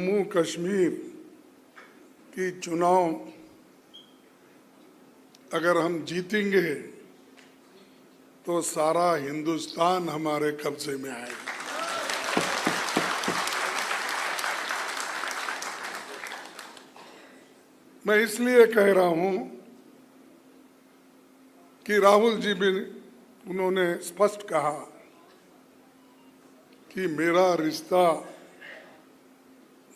जम्मू कश्मीर की चुनाव अगर हम जीतेंगे तो सारा हिंदुस्तान हमारे कब्जे में आएगा। मैं इसलिए कह रहा हूं कि राहुल जी भी उन्होंने स्पष्ट कहा कि मेरा रिश्ता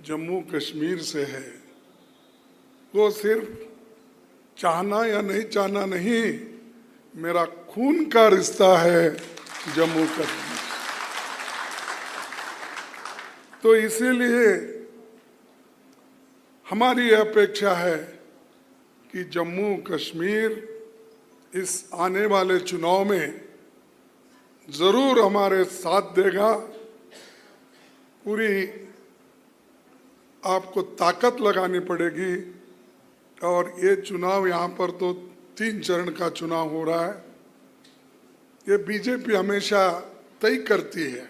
जम्मू कश्मीर से है। वो सिर्फ चाहना या नहीं चाहना नहीं, मेरा खून का रिश्ता है जम्मू कश्मीर। तो इसीलिए हमारी अपेक्षा है कि जम्मू कश्मीर इस आने वाले चुनाव में जरूर हमारे साथ देगा। पूरी आपको ताकत लगानी पड़ेगी। और ये चुनाव यहाँ पर तो 3 चरण का चुनाव हो रहा है। ये बीजेपी हमेशा तय करती है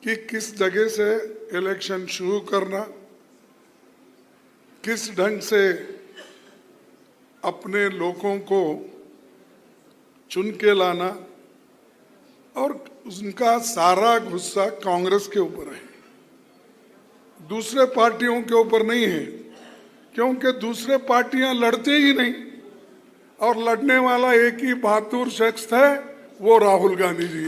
कि किस जगह से इलेक्शन शुरू करना, किस ढंग से अपने लोगों को चुन के लाना, और उनका सारा गुस्सा कांग्रेस के ऊपर है, दूसरे पार्टियों के ऊपर नहीं है, क्योंकि दूसरे पार्टियां लड़ते ही नहीं और लड़ने वाला एक ही बहादुर शख्स है, वो राहुल गांधी जी।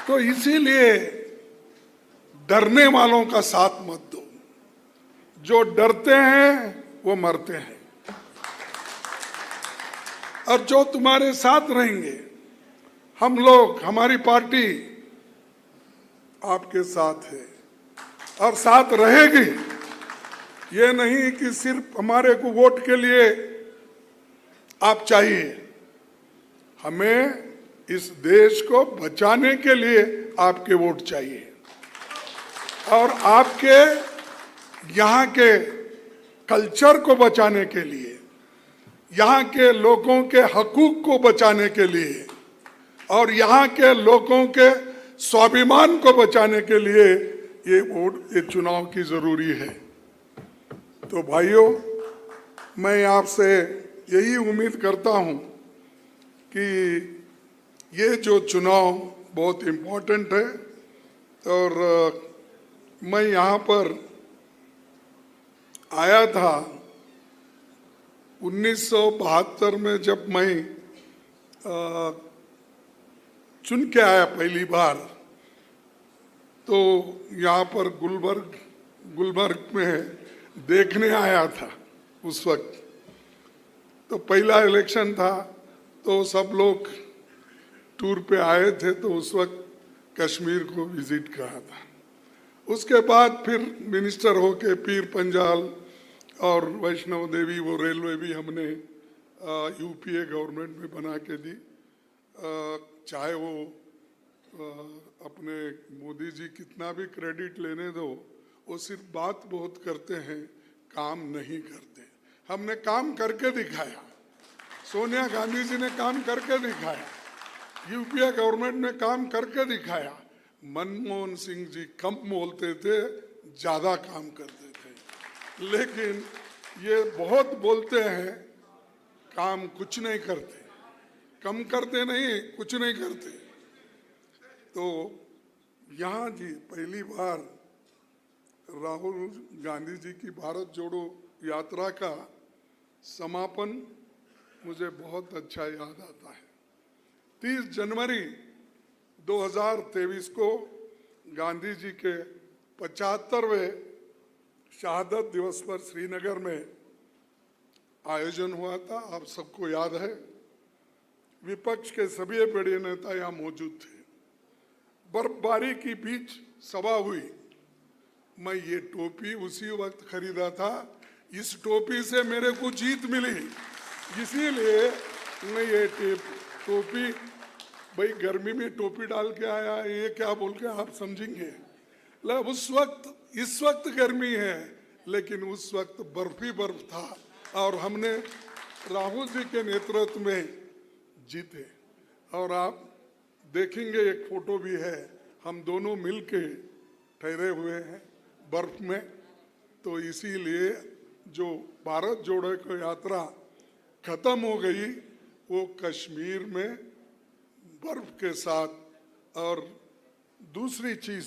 तो इसीलिए डरने वालों का साथ मत दो। जो डरते हैं वो मरते हैं, और जो तुम्हारे साथ रहेंगे, हम लोग, हमारी पार्टी आपके साथ है और साथ रहेगी। ये नहीं कि सिर्फ हमारे को वोट के लिए आप चाहिए, हमें इस देश को बचाने के लिए आपके वोट चाहिए, और आपके यहाँ के कल्चर को बचाने के लिए, यहाँ के लोगों के हकूक को बचाने के लिए, और यहाँ के लोगों के स्वाभिमान को बचाने के लिए ये वोट, ये चुनाव की जरूरी है। तो भाइयों, मैं आपसे यही उम्मीद करता हूं कि ये जो चुनाव बहुत इम्पोर्टेंट है। और मैं यहाँ पर आया था 1972 में, जब मैं चुन के आया पहली बार, तो यहाँ पर गुलबर्ग में देखने आया था उस वक्त। तो पहला इलेक्शन था, तो सब लोग टूर पे आए थे, तो उस वक्त कश्मीर को विजिट करा था। उसके बाद फिर मिनिस्टर होके पीर पंजाल और वैष्णव देवी, वो रेलवे भी हमने यूपीए गवर्नमेंट में बना के दी। चाहे वो अपने मोदी जी कितना भी क्रेडिट लेने दो, वो सिर्फ बात बहुत करते हैं, काम नहीं करते। हमने काम करके दिखाया, सोनिया गांधी जी ने काम करके दिखाया, यूपीए गवर्नमेंट ने काम करके दिखाया। मनमोहन सिंह जी कम बोलते थे, ज्यादा काम करते थे, लेकिन ये बहुत बोलते हैं, काम कुछ नहीं करते, कम करते नहीं, कुछ नहीं करते। तो यहाँ जी पहली बार राहुल गांधी जी की भारत जोड़ो यात्रा का समापन मुझे बहुत अच्छा याद आता है। 30 जनवरी 2023 को गांधी जी के 75वें शहादत दिवस पर श्रीनगर में आयोजन हुआ था, आप सबको याद है। विपक्ष के सभी बड़े नेता यहाँ मौजूद थे। बर्फबारी के बीच सभा हुई। मैं ये टोपी उसी वक्त खरीदा था, इस टोपी से मेरे को जीत मिली, इसीलिए मैं ये टोपी, भाई गर्मी में टोपी डाल के आया, ये क्या बोल के आप समझेंगे। उस वक्त, इस वक्त गर्मी है, लेकिन उस वक्त बर्फ ही बर्फ था, और हमने राहुल जी के नेतृत्व में जीते। और आप देखेंगे, एक फोटो भी है, हम दोनों मिलके ठहरे हुए हैं बर्फ में। तो इसीलिए जो भारत जोड़ो को यात्रा खत्म हो गई, वो कश्मीर में बर्फ के साथ। और दूसरी चीज,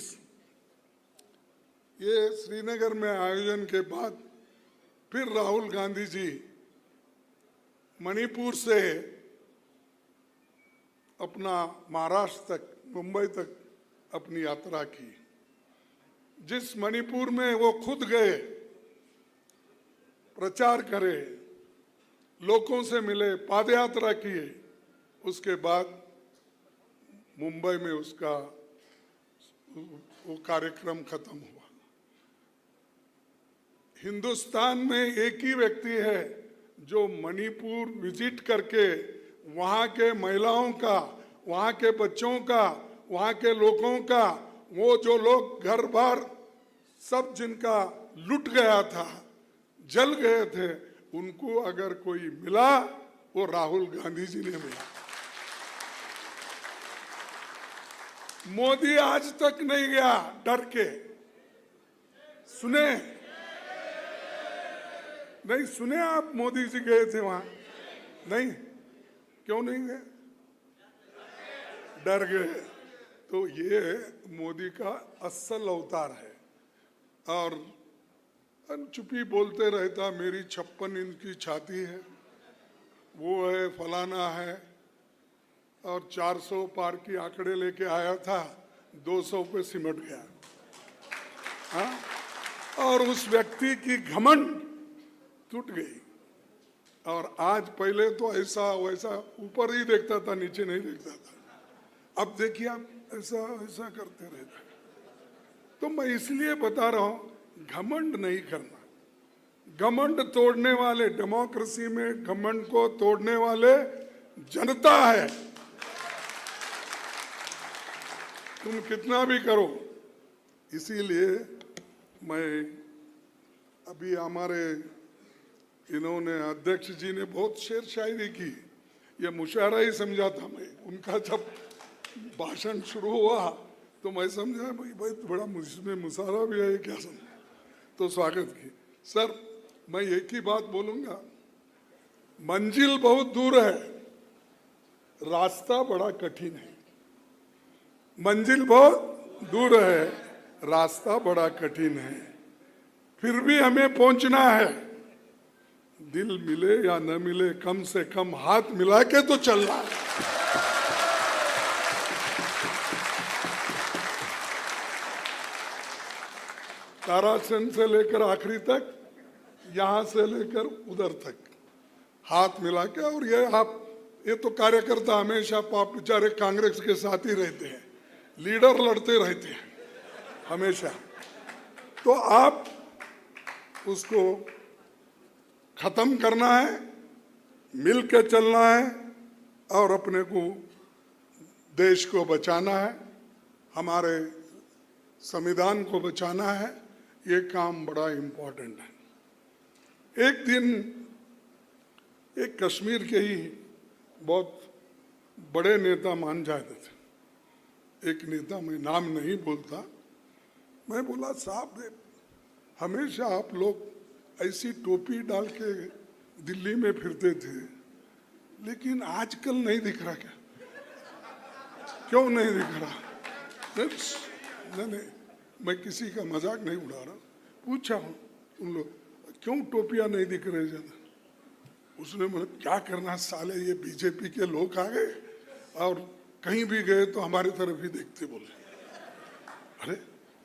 ये श्रीनगर में आयोजन के बाद फिर राहुल गांधी जी मणिपुर से अपना महाराष्ट्र तक, मुंबई तक अपनी यात्रा की। जिस मणिपुर में वो खुद गए, प्रचार करे, लोगों से मिले, पादयात्रा किए, उसके बाद मुंबई में उसका वो कार्यक्रम खत्म हुआ। हिंदुस्तान में एक ही व्यक्ति है जो मणिपुर विजिट करके वहाँ के महिलाओं का, वहाँ के बच्चों का, वहाँ के लोगों का, वो जो लोग घर बार सब जिनका लुट गया था, जल गए थे, उनको अगर कोई मिला वो राहुल गांधी जी ने मिला। मोदी आज तक नहीं गया डर के। सुने नहीं? सुने आप मोदी जी गए थे वहां? नहीं? क्यों नहीं गए? डर गए। तो ये मोदी का असल अवतार है। और चुप्पी बोलते रहता, मेरी 56 इंच की छाती है, वो है, फलाना है, और 400 पार की आंकड़े लेके आया था, 200 पे सिमट गया। हाँ? और उस व्यक्ति की घमंड टूट गई। और आज, पहले तो ऐसा वैसा ऊपर ही देखता था, नीचे नहीं देखता था। अब देखिए आप ऐसा ऐसा करते रहते। तो मैं इसलिए बता रहा हूं, घमंड नहीं करना। घमंड तोड़ने वाले, डेमोक्रेसी में घमंड को तोड़ने वाले जनता है। तुम कितना भी करो। इसीलिए मैं अभी हमारे इन्होंने अध्यक्ष जी ने बहुत शेर शायरी की, ये मुशायरा ही समझा था मैं। उनका जब भाषण शुरू हुआ तो मैं समझा भाई तो बड़ा मुझमें मुशायरा भी है क्या, समझ तो स्वागत की। सर मैं एक ही बात बोलूंगा, मंजिल बहुत दूर है, रास्ता बड़ा कठिन है। मंजिल बहुत दूर है, रास्ता बड़ा कठिन है, फिर भी हमें पहुंचना है। दिल मिले या न मिले, कम से कम हाथ मिला के तो चलना है। तारासन से लेकर आखिरी तक, यहां से लेकर उधर तक हाथ मिला के। और ये तो कार्यकर्ता हमेशा आप बेचारे कांग्रेस के साथ ही रहते हैं, लीडर लड़ते रहते हैं हमेशा। तो आप उसको खत्म करना है, मिल के चलना है, और अपने को, देश को बचाना है, हमारे संविधान को बचाना है। ये काम बड़ा इम्पोर्टेंट है। एक दिन एक कश्मीर के ही बहुत बड़े नेता मान जाते थे, एक नेता, मैं नाम नहीं बोलता, मैं बोला साहब हमेशा आप लोग ऐसी टोपी डाल के दिल्ली में फिरते थे, लेकिन आजकल नहीं दिख रहा क्या? क्यों नहीं दिख रहा? नहीं, मैं किसी का मजाक नहीं उड़ा रहा, पूछा हूँ उन लोग क्यों टोपियां नहीं दिख रहे ज्यादा? उसने बोला क्या करना साले, ये बीजेपी के लोग आ गए और कहीं भी गए तो हमारी तरफ ही देखते। बोले अरे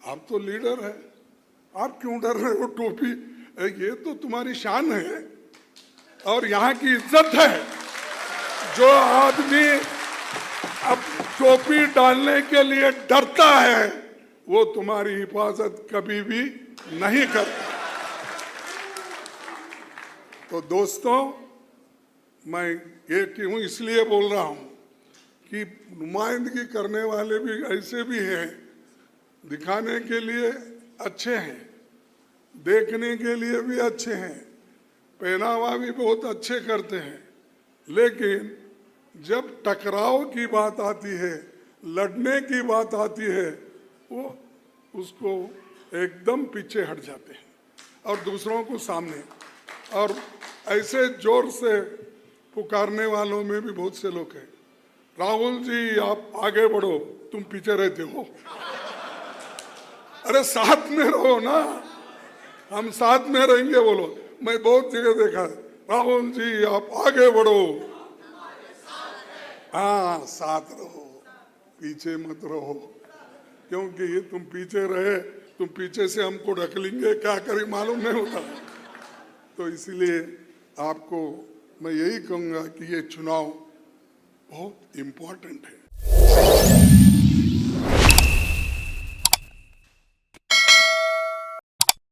आप तो लीडर है, आप क्यों डर रहे हो? टोपी ये तो तुम्हारी शान है और यहाँ की इज्जत है। जो आदमी अब टोपी डालने के लिए डरता है वो तुम्हारी हिफाजत कभी भी नहीं करता। तो दोस्तों, मैं ये क्यों इसलिए बोल रहा हूं कि नुमाइंदगी करने वाले भी ऐसे भी हैं, दिखाने के लिए अच्छे हैं, देखने के लिए भी अच्छे हैं, पहनावा भी बहुत अच्छे करते हैं, लेकिन जब टकराव की बात आती है, लड़ने की बात आती है, वो उसको एकदम पीछे हट जाते हैं और दूसरों को सामने। और ऐसे जोर से पुकारने वालों में भी बहुत से लोग हैं, राहुल जी आप आगे बढ़ो, तुम पीछे रहते हो। अरे साथ में रहो ना, हम साथ में रहेंगे बोलो। मैं बहुत जगह देखा, राहुल जी आप आगे बढ़ो, हाँ साथ रहो, पीछे मत रहो, क्योंकि ये तुम पीछे रहे, तुम पीछे से हमको ढकलेंगे, क्या करें मालूम नहीं होता। तो इसीलिए आपको मैं यही कहूंगा कि ये चुनाव बहुत इम्पोर्टेंट है।